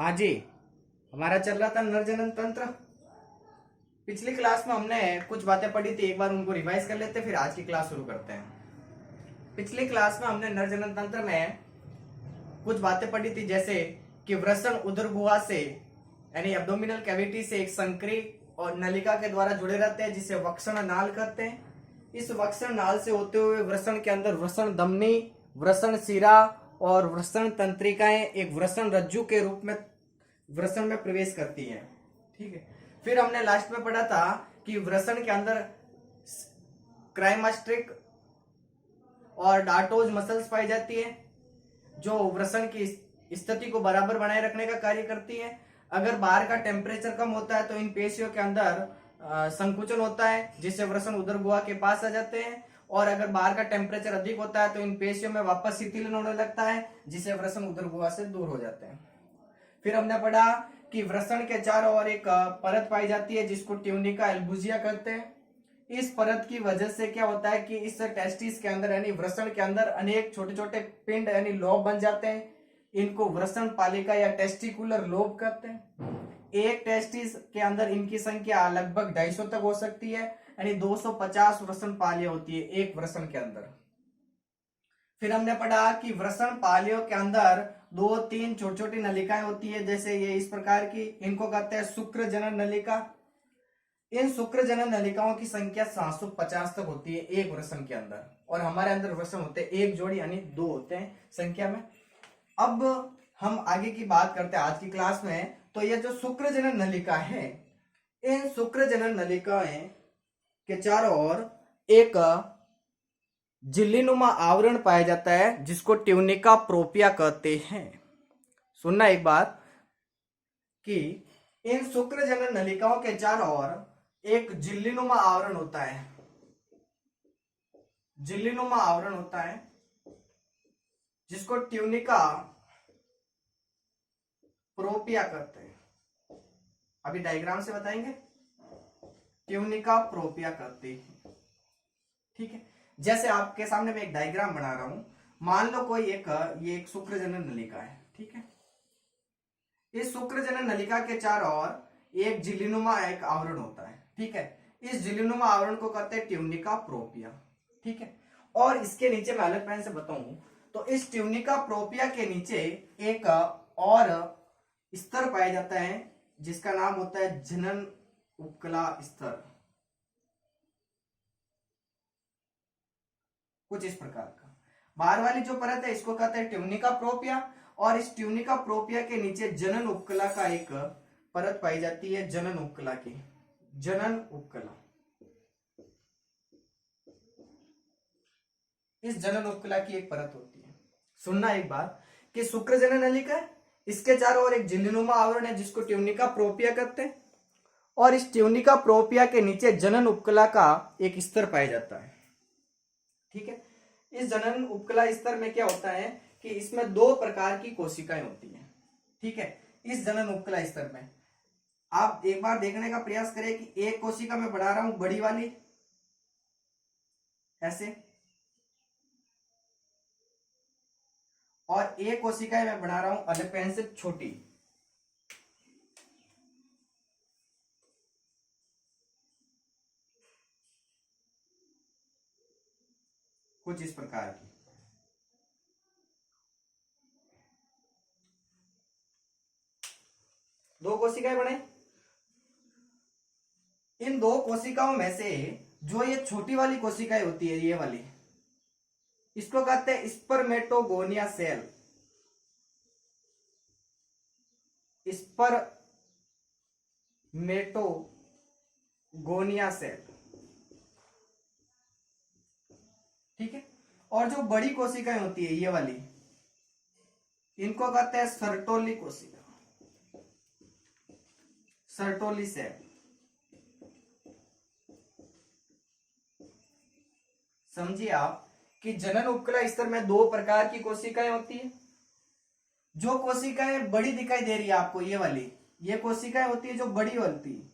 हाँ जी, हमारा चल रहा था नर जनन तंत्र। पिछली क्लास में हमने कुछ बातें पढ़ी थी, एक बार उनको रिवाइज कर लेते फिर आज की क्लास शुरू करते हैं। पिछली क्लास में हमने नर जनन तंत्र में कुछ बातें पढ़ी थी, जैसे कि वृषण उदर गुहा से यानी एब्डोमिनल कैविटी से एक संकरी और नलिका के द्वारा जुड़े रहते हैं, जिसे वक्षण नाल कहते हैं। इस वक्षण नाल से होते हुए वृषण के अंदर वृषण धमनी, वृषण शिरा और वृषण तंत्रिकाएं एक वृषण रज्जु के रूप में वृषण में प्रवेश करती हैं। ठीक है, फिर हमने लास्ट में पढ़ा था कि वृषण के अंदर क्राइमास्ट्रिक और डार्टोज मसल्स पाई जाती है, जो वृषण की स्थिति को बराबर बनाए रखने का कार्य करती है। अगर बाहर का टेम्परेचर कम होता है तो इन पेशियों के अंदर संकुचन होता है, जिससे वृषण उदर गुहा के पास आ जाते हैं, और अगर बाहर का टेम्परेचर अधिक होता है तो इन पेशियों में वापस शिथिलन होने लगता है, जिससे वृषण उदर गुहा से दूर हो जाते हैं। फिर हमने पढ़ा कि वृषण के चारों ओर एक परत पाई जाती है, जिसको ट्यूनिका एल्बुजिया कहते हैं। इस परत की वजह से क्या होता है कि इस टेस्टिस के अंदर यानी वृषण के अंदर अनेक छोटे छोटे पिंड यानी लोब बन जाते हैं। इनको वृषण पालिका या टेस्टिकुलर लोब कहते हैं। एक टेस्टिस के अंदर इनकी संख्या लगभग 250 तक हो सकती है, यानी 250 वृषण पालियां होती है एक वृषण के अंदर। फिर हमने पढ़ा कि वृषण पालियों के अंदर 2-3 छोटी छोटी नलिकाएं होती है, जैसे ये इस प्रकार की, इनको कहते हैं शुक्र जनन नलिका। इन शुक्र जनन नलिकाओं की संख्या 750 तक होती है एक वृषण के अंदर, और हमारे अंदर वृषण होते हैं एक जोड़ी यानी 2 होते हैं संख्या में। अब हम आगे की बात करते हैं आज की क्लास में। तो ये जो शुक्र जनन नलिका है, इन शुक्र जनन नलिकाएं के चारों ओर एक झिल्लीनुमा आवरण पाया जाता है, जिसको ट्यूनिका प्रोपिया कहते हैं। सुनना एक बात कि इन शुक्र जनन नलिकाओं के चारों ओर एक झिल्लीनुमा आवरण होता है, झिल्लीनुमा आवरण होता है, जिसको ट्यूनिका प्रोपिया कहते हैं। अभी डायग्राम से बताएंगे, ट्यूनिका प्रोपिया कहते हैं। ठीक है, जैसे आपके सामने मैं एक डायग्राम बना रहा हूं। मान लो कोई ये एक शुक्र जनन नलिका है। ठीक है, इस शुक्र जनन नलिका के चारों ओर एक झिल्लीनुमा एक आवरण होता है। ठीक है, इस झिल्लीनुमा आवरण को कहते हैं ट्यूनिका प्रोपिया। ठीक है, और इसके नीचे मैं अलग पेन से बताऊं तो इस ट्यूनिका प्रोपिया के नीचे एक और स्तर पाया जाता है, जिसका नाम होता है जनन उपकला स्तर, कुछ इस प्रकार का। बाहर वाली जो परत है इसको कहते हैं ट्यूनिका प्रोपिया, और इस ट्यूनिका प्रोपिया के नीचे जनन उपकला का एक परत पाई जाती है, जनन उपकला की, जनन उपकला। इस जनन उपकला की एक परत होती है। सुनना एक बार कि शुक्र जनन नलिका है, इसके चारों ओर एक झिल्लीनुमा आवरण है, जिसको ट्यूनिका प्रोपिया कहते हैं, और इस ट्यूनिका प्रोपिया के नीचे जनन उपकला का एक स्तर पाया जाता है। ठीक है, इस जनन उपकला स्तर में क्या होता है कि इसमें 2 प्रकार की कोशिकाएं होती हैं। ठीक है, इस जनन उपकला स्तर में आप एक बार देखने का प्रयास करें कि एक कोशिका मैं बढ़ा रहा हूं बड़ी वाली ऐसे, और एक कोशिका मैं बना रहा हूं अलग पेन से छोटी। कुछ इस प्रकार की। दो कोशिकाएं बने। इन 2 कोशिकाओं में से जो ये छोटी वाली कोशिकाएं होती है, ये वाली, इसको कहते हैं स्पर्मेटोगोनिया सेल। Spermatogonia cell. ठीक है, और जो बड़ी कोशिकाएं होती है ये वाली, इनको कहते हैं सर्टोली कोशिका, सर्टोली सेल। समझिए आप कि जनन उपकला स्तर में 2 प्रकार की कोशिकाएं होती है। जो कोशिकाएं बड़ी दिखाई दे रही है आपको, ये वाली, ये कोशिकाएं होती है जो बड़ी होती है,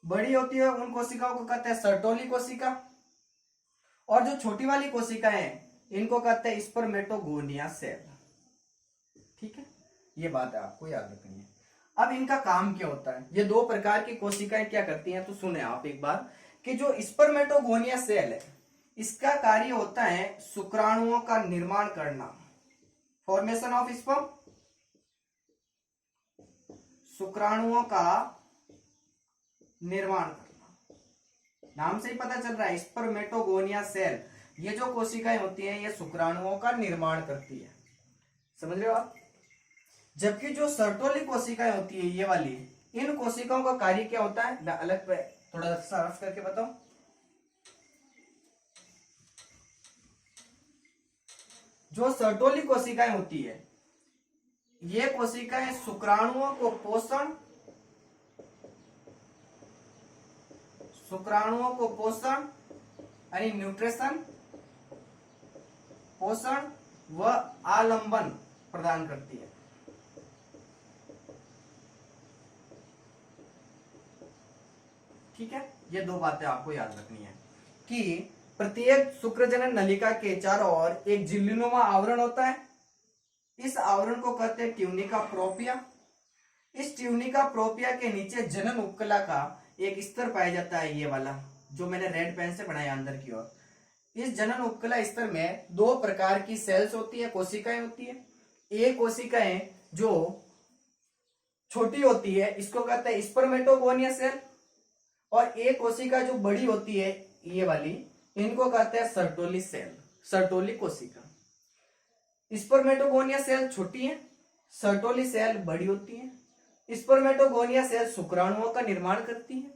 बड़ी होती है, उन कोशिकाओं को कहते हैं सर्टोली कोशिका। और जो छोटी वाली कोशिकाएं हैं इनको कहते हैं स्पर्मेटोगोनिया सेल। ठीक है, ये बात है आपको याद रखनी है। अब इनका काम क्या होता है, ये दो प्रकार की कोशिकाएं क्या करती हैं, तो सुने आप एक बार कि जो स्पर्मेटोगोनिया सेल है इसका कार्य होता है शुक्राणुओं का निर्माण करना, फॉर्मेशन ऑफ स्पर्म, शुक्राणुओं का निर्माण करना। नाम से ही पता चल रहा है स्पर्मेटोगोनिया सेल, ये जो कोशिकाएं होती हैं ये शुक्राणुओं का निर्माण करती है, समझ रहे हो आप। जबकि जो सर्टोली कोशिकाएं होती है ये वाली, इन कोशिकाओं का कार्य क्या होता है, मैं अलग पे थोड़ा सा रफ करके बताऊं। जो सर्टोली कोशिकाएं होती है ये कोशिकाएं शुक्राणुओं को पोषण यानी न्यूट्रिशन, पोषण व आलंबन प्रदान करती है। ठीक है, ये दो बातें आपको याद रखनी है कि प्रत्येक शुक्रजनन नलिका के चारों ओर एक झिल्लीनुमा आवरण होता है। इस आवरण को कहते हैं ट्यूनिका प्रोपिया। इस ट्यूनिका प्रोपिया के नीचे जनन उपकला का एक स्तर पाया जाता है, ये वाला जो मैंने रेड पेन से बनाया अंदर की ओर। इस जनन उपकला स्तर में दो प्रकार की सेल्स होती है, कोशिकाएं होती है। एक कोशिकाएं जो छोटी होती है इसको कहते हैं स्पर्मेटोगोनिया सेल, और एक कोशिका जो बड़ी होती है ये वाली, इनको कहते हैं सर्टोली सेल, सर्टोली कोशिका। स्पर्मेटोगोनिया सेल छोटी है, सर्टोली सेल बड़ी होती है। स्पर्मेटोगोनिया सेल शुक्राणुओं का निर्माण करती है,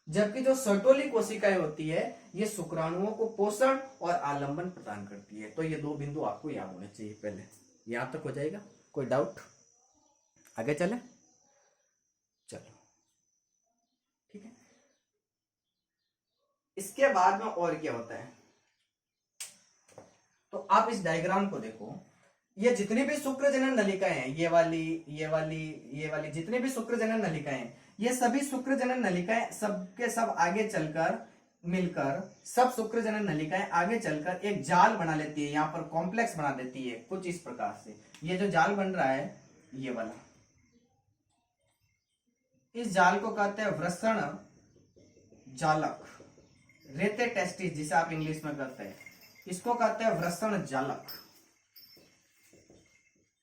जबकि जो सर्टोली कोशिकाएं होती है ये शुक्राणुओं को पोषण और आलंबन प्रदान करती है। तो ये दो बिंदु आपको याद होने चाहिए, पहले यहां तक हो जाएगा। कोई डाउट, आगे चले, चलो ठीक है। इसके बाद में और क्या होता है, तो आप इस डायग्राम को देखो। ये जितनी भी शुक्रजनन नलिकाएं हैं, ये वाली ये वाली ये वाली जितनी भी शुक्रजनन नलिकाएं हैं, ये सभी शुक्रजनन नलिकाएं सबके सब आगे चलकर मिलकर सब शुक्रजनन नलिकाएं आगे चलकर एक जाल बना लेती है, यहाँ पर कॉम्प्लेक्स बना देती है कुछ इस प्रकार से। ये जो जाल बन रहा है ये वाला, इस जाल को कहते हैं वृषण जालक, रेते टेस्टिस जिसे आप इंग्लिश में कहते हैं, इसको कहते हैं वृषण जालक,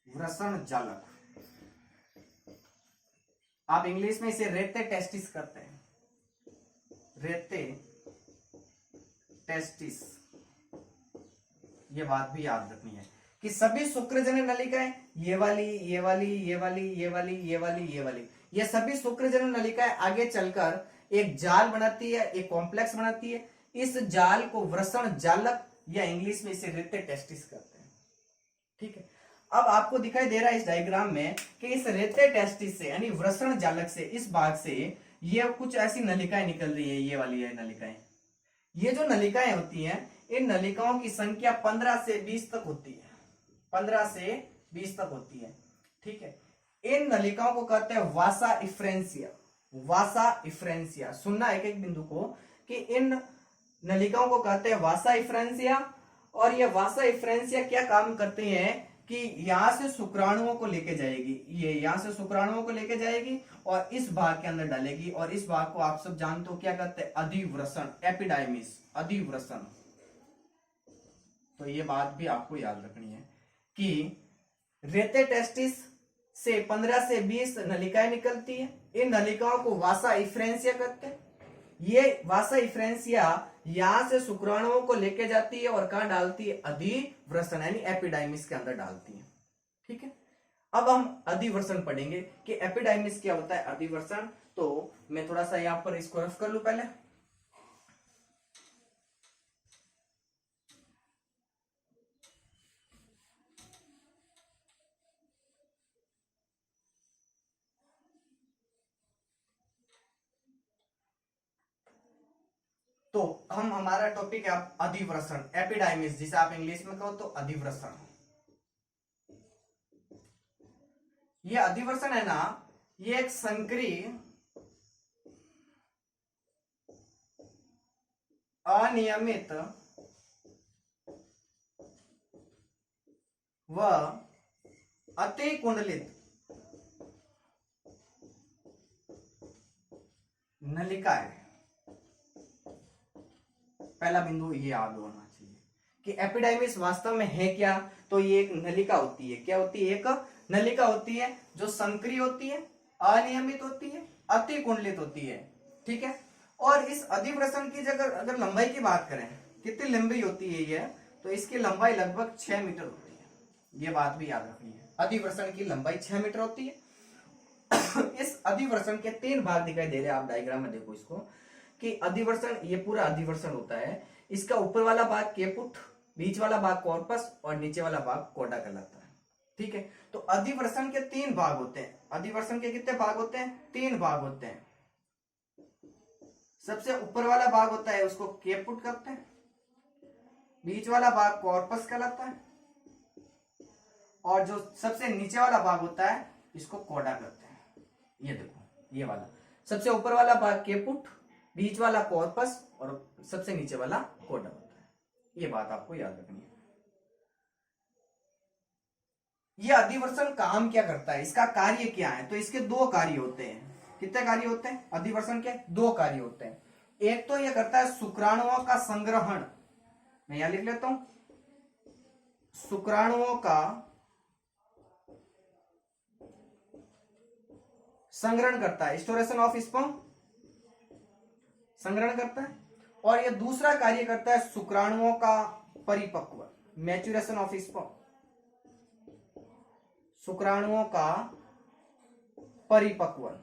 वृषण जालक। आप इंग्लिश में इसे रेते टेस्टिस करते हैं, रेते टेस्टिस। ये बात भी याद रखनी है कि सभी शुक्रजनन नलिकाएं, ये वाली ये वाली ये वाली ये वाली ये वाली ये वाली, ये सभी शुक्रजनन नलिकाएं आगे चलकर एक जाल बनाती है, एक कॉम्प्लेक्स बनाती है। इस जाल को वृषण जालक या इंग्लिश में इसे रेते टेस्टिस करते हैं। ठीक है, अब आपको दिखाई दे रहा है इस डायग्राम में कि इस रेते टेस्टिस से यानी वृषण जालक से, इस भाग से ये कुछ ऐसी नलिकाएं निकल रही है, ये वाली है नलिकाएं। ये जो नलिकाएं होती हैं इन नलिकाओं की संख्या 15 से 20 तक होती है, 15 से 20 तक होती है। ठीक है, इन नलिकाओं को कहते हैं वासा इफ्रेंसिया, वासा इफ्रेंसिया। सुनना एक एक बिंदु को कि इन नलिकाओं को कहते हैं वासा इफ्रेंसिया, और ये वासा इफ्रेंसिया क्या काम करते हैं कि यहां से शुक्राणुओं को लेके जाएगी, ये यहां से शुक्राणुओं को लेके जाएगी और इस भाग के अंदर डालेगी, और इस भाग को आप सब जानते हो क्या कहते हैं, अधिवृषण, एपिडाइमिस, अधिवृषण। तो ये बात भी आपको याद रखनी है कि रेते टेस्टिस से 15 से 20 नलिकाएं निकलती है। इन नलिकाओं को वासा इफ्रेंसिया कहते हैं। ये वासा इफ्रेंसिया यहां से शुक्राणुओं को लेके जाती है और कहां डालती है, अधिवृषण यानी एपिडाइमिस के अंदर डालती है। ठीक है, अब हम अधिवृषण पढ़ेंगे कि एपिडाइमिस क्या होता है, अधिवृषण। तो मैं थोड़ा सा यहां पर इसको रफ कर लूं पहले। तो हम हमारा टॉपिक है अधिवृषण, एपिडाइमिस जिसे आप इंग्लिश में कहो तो अधिवृषण। ये अधिवृषण है ना, ये एक संक्रिय अनियमित व अतिकुंडलित नलिका है, पहला बिंदु ये याद होना चाहिए कि एपिडाइमिस वास्तव में है क्या, तो ये एक नलिका होती है। क्या होती है? एक नलिका होती है जो संक्रिय होती है, अनियमित होती है, अति कुंडलित होती है। ठीक है, और इस अधिवृषण की अगर लंबाई की बात करें, कितनी लंबी होती है ये, तो इसकी लंबाई लगभग 6 मीटर होती है। ये बात भी याद रखनी है, अधिवृषण की लंबाई 6 मीटर होती है। इस अधिवृषण के 3 भाग दिखाई दे रहे हैं, आप डायग्राम में देखो इसको, कि अधिवृषण, ये पूरा अधिवृषण होता है। इसका ऊपर वाला भाग केपुट, बीच वाला भाग कॉर्पस और नीचे वाला भाग कोडा कहलाता है। ठीक है, तो अधिवृषण के 3 भाग होते हैं। अधिवृषण के कितने भाग होते हैं? 3 भाग होते हैं। सबसे ऊपर वाला भाग होता है उसको केपुट कहते हैं, बीच वाला भाग कॉर्पस कहलाता है, और जो सबसे नीचे वाला भाग होता है इसको कोडा कहते हैं। ये देखो, ये वाला सबसे ऊपर वाला भाग केपुट, बीच वाला कॉर्पस और सबसे नीचे वाला कोडा होता है। ये बात आपको याद रखनी है। ये अधिवृषण काम क्या करता है, इसका कार्य क्या है, तो इसके 2 कार्य होते हैं। कितने कार्य होते हैं? अधिवृषण के 2 कार्य होते हैं। एक तो ये करता है शुक्राणुओं का संग्रहण, मैं यहां लिख लेता हूं, शुक्राणुओं का संग्रहण करता है, स्टोरेशन ऑफ स्पर्म, संग्रहण करता है। और ये दूसरा कार्य करता है शुक्राणुओं का परिपक्व, मैच्योरेशन ऑफ स्पर्म, शुक्राणुओं का परिपक्वन।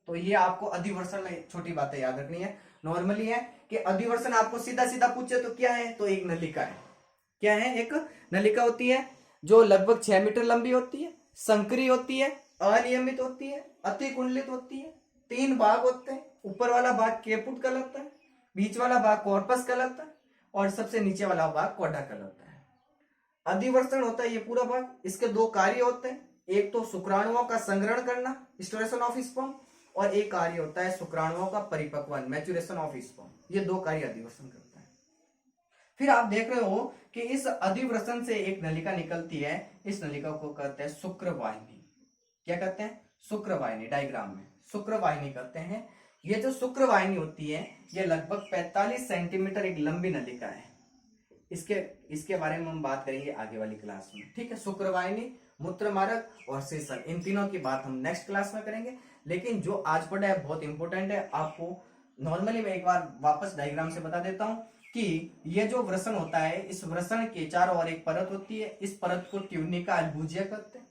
तो ये आपको अधिवृषण में छोटी बातें याद रखनी है। नॉर्मली है कि अधिवृषण आपको सीधा सीधा पूछे तो क्या है, तो एक नलिका है। क्या है? एक नलिका होती है जो लगभग 6 मीटर लंबी होती है, संक्रिय होती है, अनियमित होती है, अति कुंडलित होती है। 3 भाग होते हैं, ऊपर वाला भाग केपुट कहलाता है, बीच वाला भाग कॉर्पस कहलाता है और सबसे नीचे वाला भाग कोडा कहलाता है। अधिवृषण होता है ये पूरा भाग। इसके 2 कार्य होते हैं, एक तो शुक्राणुओं का संग्रहण करना, स्टोरेशन ऑफ स्पर्म, और एक कार्य होता है शुक्राणुओं का परिपक्वन, मैच्योरेशन ऑफ स्पर्म। ये 2 कार्य अधिवृषण करता है। फिर आप देख रहे हो कि इस अधिवृषण से एक नलिका निकलती है, इस नलिका को कहते हैं शुक्रवाहिनी। क्या कहते हैं? शुक्रवाहिनी। डायग्राम में शुक्रवाहिनी कहते हैं। ये जो शुक्रवाहिनी होती है ये लगभग 45 सेंटीमीटर एक लंबी नलिका है। इसके बारे में हम बात करेंगे आगे वाली क्लास में। ठीक है, शुक्रवाहिनी, मूत्रमार्ग और सेशन, इन तीनों की बात हम नेक्स्ट क्लास में करेंगे। लेकिन जो आज पढ़ा है बहुत इंपॉर्टेंट है। आपको नॉर्मली मैं एक बार वापस डायग्राम से बता देता हूं कि ये जो वृषण होता है, इस वृषण के चारों ओर एक परत होती है। इस परत को ट्यूनिका अल्बुजिया कहते हैं।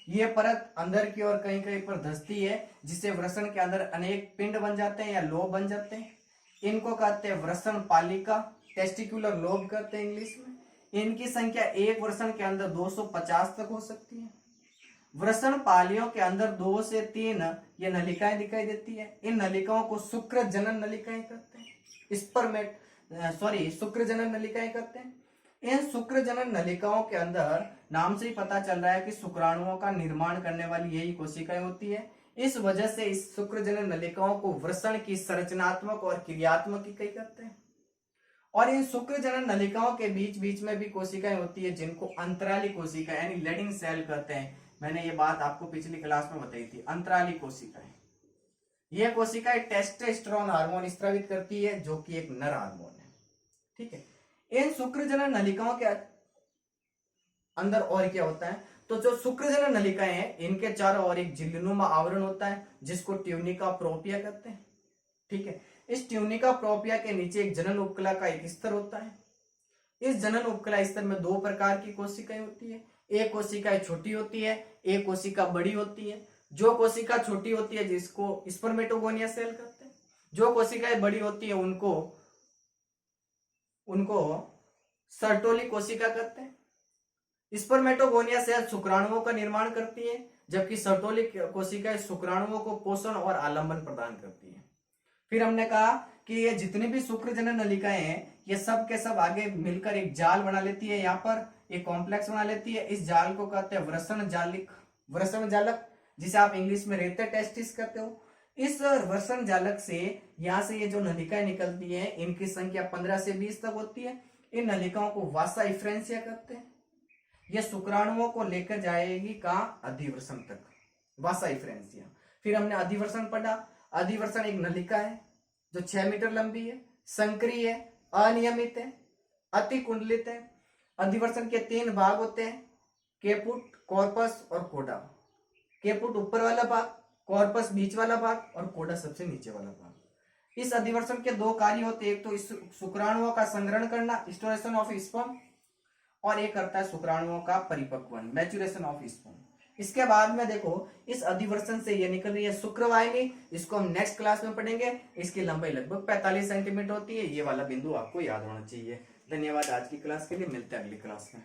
ये परत अंदर की ओर कहीं कहीं पर धंसती है, जिससे वृषण के अंदर अनेक पिंड बन जाते हैं या लोब बन जाते हैं। इनको कहते हैं वृषण पालिका, टेस्टिकुलर लोब कहते हैं इंग्लिश में। इनकी संख्या एक वृषण के अंदर 250 तक हो सकती है। वृषण पालियों के अंदर 2 से 3 ये नलिकाएं दिखाई देती है। इन नलिकाओं को शुक्र जनन नलिकाएं कहते हैं। शुक्र जनन नलिकाएं कहते हैं। इन शुक्र जनन नलिकाओं के अंदर नाम से ही पता चल रहा है कि शुक्राणुओं का निर्माण करने वाली यही कोशिकाएं होती है। इस वजह से इस शुक्र जनन नलिकाओं को वृषण की संरचनात्मक और क्रियात्मक इकाई कहते हैं। और इन शुक्र जनन नलिकाओं के बीच बीच में भी कोशिकाएं होती है, जिनको अंतराली कोशिका यानी लेडिंग सेल कहते हैं। मैंने ये बात आपको पिछली क्लास में बताई थी, अंतराली कोशिकाएं। यह कोशिकाएं टेस्टोस्टेरोन हार्मोन स्रावित करती है, जो कि एक नर हार्मोन है। ठीक है, इन शुक्र जनन नलिकाओं के अंदर और क्या होता है, तो जो शुक्र जनन नलिकाएं हैं इनके चारों ओर एक झिल्लीनुमा आवरण होता है, जिसको ट्यूनिका प्रोपिया कहते हैं। ठीक है, इस ट्यूनिका प्रोपिया के नीचे एक जनन उपकला का एक स्तर होता है। इस जनन उपकला स्तर में 2 प्रकार की कोशिकाएं होती है। एक कोशिका छोटी होती है, एक कोशिका बड़ी होती है। जो कोशिका छोटी होती है जिसको स्पर्मेटोगोनिया सेल कहते हैं। जो कोशिकाएं बड़ी होती है उनको सर्टोली कोशिका कहते हैं। स्पर्मेटोगोनिया सेल शुक्राणुओं का निर्माण करती है, जबकि सर्टोली कोशिकाएं शुक्राणुओं को पोषण और आलंबन प्रदान करती है। फिर हमने कहा कि ये जितनी भी शुक्र जनन नलिकाएं हैं ये सब के सब आगे मिलकर एक जाल बना लेती है, यहाँ पर एक कॉम्प्लेक्स बना लेती है। इस जाल को कहते हैं वृषण जालक, जिसे आप इंग्लिश में रेते टेस्टिस कहते हो। इस वृषण जालक से यहाँ से ये जो नलिकाएं निकलती हैं इनकी संख्या 15 से 20 तक होती है। इन नलिकाओं को वासा इफ्रेंसिया कहते हैं। ये शुक्राणुओं को लेकर जाएगी कहाँ? अधिवृषण तक, वासा इफ्रेंसिया। फिर हमने अधिवर्षण पढ़ा। अधिवर्षण एक नलिका है जो 6 मीटर लंबी है, संक्रीय है, अनियमित है, अति कुंडलित है। अधिवर्षण के 3 भाग होते हैं, केपुट, कॉर्पस और कोडा। केपुट ऊपर वाला भाग, कॉर्पस बीच वाला भाग और कोडा सबसे नीचे वाला भाग। इस अधिवर्षण के 2 कार्य होते हैं, एक तो इस शुक्राणुओं का संग्रहण करना, स्टोरेशन ऑफ स्पर्म, और एक करता है शुक्राणुओं का परिपक्वन, मैच्यूरेशन ऑफ स्पर्म। इसके बाद में देखो इस अधिवर्षण से ये निकल रही है शुक्रवाहिनी, इसको हम नेक्स्ट क्लास में पढ़ेंगे। इसकी लंबाई लगभग 45 सेंटीमीटर होती है। ये वाला बिंदु आपको याद होना चाहिए। धन्यवाद आज की क्लास के लिए, मिलते हैं अगली क्लास में।